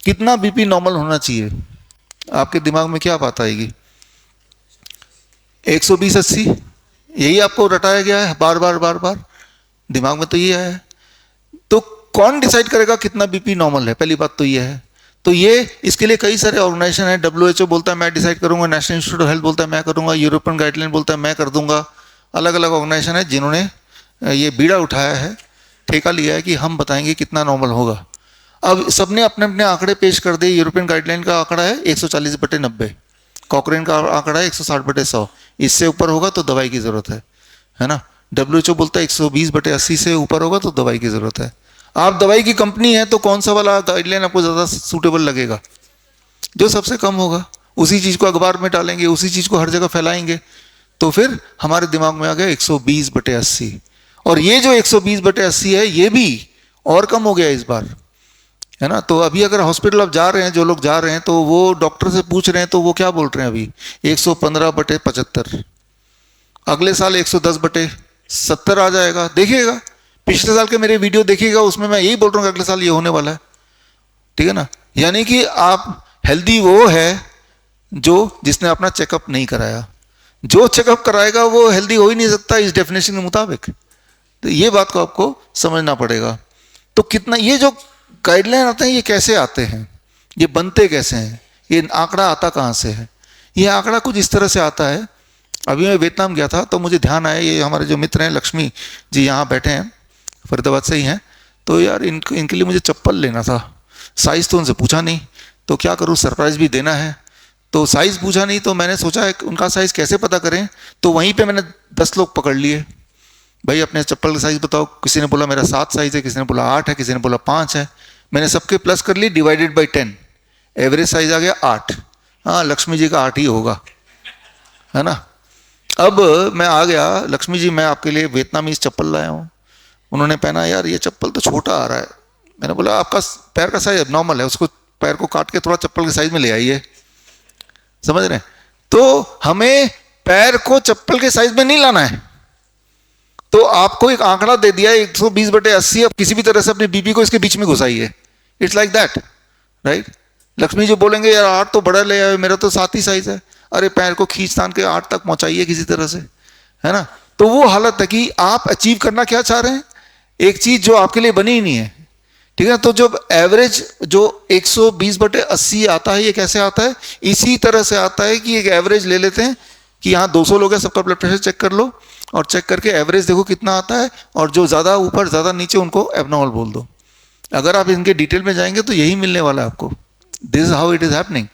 कितना BP normal होना चाहिए? आपके दिमाग में क्या बात आएगी? 120/80, यही आपको रटाया गया है बार बार बार बार, दिमाग में तो ये है। तो कौन डिसाइड करेगा कितना बीपी नॉर्मल है? पहली बात तो ये है। तो ये इसके लिए कई सारे ऑर्गेनाइजेशन है। WHO बोलता है मैं डिसाइड करूंगा, नेशनल इंस्टीट्यूट ऑफ हेल्थ बोलता है मैं करूंगा, यूरोपियन गाइडलाइन बोलता है मैं कर दूंगा। अलग अलग ऑर्गेनाइजेशन है जिन्होंने ये बीड़ा उठाया है, ठेका लिया है कि हम बताएंगे कितना नॉर्मल होगा। अब सबने अपने अपने आंकड़े पेश कर दिए। यूरोपियन गाइडलाइन का आंकड़ा है 140/90, कॉकरेन का आंकड़ा है 160/100, इससे ऊपर होगा तो दवाई की जरूरत है ना। WHO बोलता है 120/80 से ऊपर होगा तो दवाई की जरूरत है। आप दवाई की कंपनी है तो कौन सा वाला गाइडलाइन आपको ज़्यादा सूटेबल लगेगा? जो सबसे कम होगा। उसी चीज़ को अखबार में डालेंगे, उसी चीज़ को हर जगह फैलाएंगे। तो फिर हमारे दिमाग में आ गया 120/80, और ये जो 120/80 है ये भी और कम हो गया इस बार, है ना। तो अभी अगर हॉस्पिटल आप जा रहे हैं, जो लोग जा रहे हैं तो वो डॉक्टर से पूछ रहे हैं तो वो क्या बोल रहे हैं अभी? 115/75। अगले साल 110/70 आ जाएगा। देखिएगा पिछले साल के मेरे वीडियो देखिएगा, उसमें मैं यही बोल रहा हूँ कि अगले साल ये होने वाला है, ठीक है ना। यानी कि आप हेल्दी वो है जो जिसने अपना चेकअप नहीं कराया। जो चेकअप कराएगा वो हेल्दी हो ही नहीं सकता इस डेफिनेशन के मुताबिक। तो ये बात को आपको समझना पड़ेगा। तो कितना ये जो गाइडलाइन आते हैं ये कैसे आते हैं, ये बनते कैसे हैं, ये आंकड़ा आता कहाँ से है? ये आंकड़ा कुछ इस तरह से आता है। अभी मैं वियतनाम गया था तो मुझे ध्यान आया, ये हमारे जो मित्र हैं लक्ष्मी जी यहाँ बैठे हैं, फरीदाबाद से ही हैं। तो यार इनके लिए मुझे चप्पल लेना था। साइज़ तो उनसे पूछा नहीं, तो क्या करूँ, सरप्राइज़ भी देना है। तो साइज़ पूछा नहीं तो मैंने सोचा उनका साइज़ कैसे पता करें। तो वहीं पे मैंने 10 लोग पकड़ लिए, भाई अपने चप्पल का साइज़ बताओ। किसी ने बोला मेरा 7 साइज़ है, किसी ने बोला 8 है, किसी ने बोला 5 है। मैंने सबके प्लस कर ली, डिवाइडेड बाई 10, एवरेज साइज़ आ गया 8। हाँ, लक्ष्मी जी का 8 ही होगा, है ना। अब मैं आ गया, लक्ष्मी जी मैं आपके लिए वियतनामीज चप्पल लाया हूँ। उन्होंने पहना, यार ये चप्पल तो छोटा आ रहा है। मैंने बोला आपका पैर का साइज नॉर्मल है, उसको पैर को काट के थोड़ा चप्पल के साइज में ले आइए। समझ रहे हैं? तो हमें पैर को चप्पल के साइज में नहीं लाना है। तो आपको एक आंकड़ा दे दिया 120/80, अब किसी भी तरह से अपने बीपी को इसके बीच में घुसाइए। It's like that, right. Lakshmi ji बोलेंगे यार 8 तो बड़ा ले आए, मेरा तो 7 ही साइज है। अरे पैर को खींच तान के 8 तक पहुंचाइए किसी तरह से, है ना। तो वो हालत है कि आप अचीव करना क्या चाह रहे हैं, एक चीज जो आपके लिए बनी ही नहीं है, ठीक है। तो जब एवरेज जो 120/80 आता है, ये कैसे आता है? इसी तरह से आता है कि एक एवरेज ले लेते हैं कि यहाँ 200 लोग हैं, सबका ब्लड प्रेशर चेक कर लो और चेक करके एवरेज देखो कितना आता है, और जो ज़्यादा ऊपर ज़्यादा नीचे उनको एबनॉर्मल बोल दो। अगर आप इनके डिटेल में जाएंगे तो यही मिलने वाला है आपको। This is how it is happening.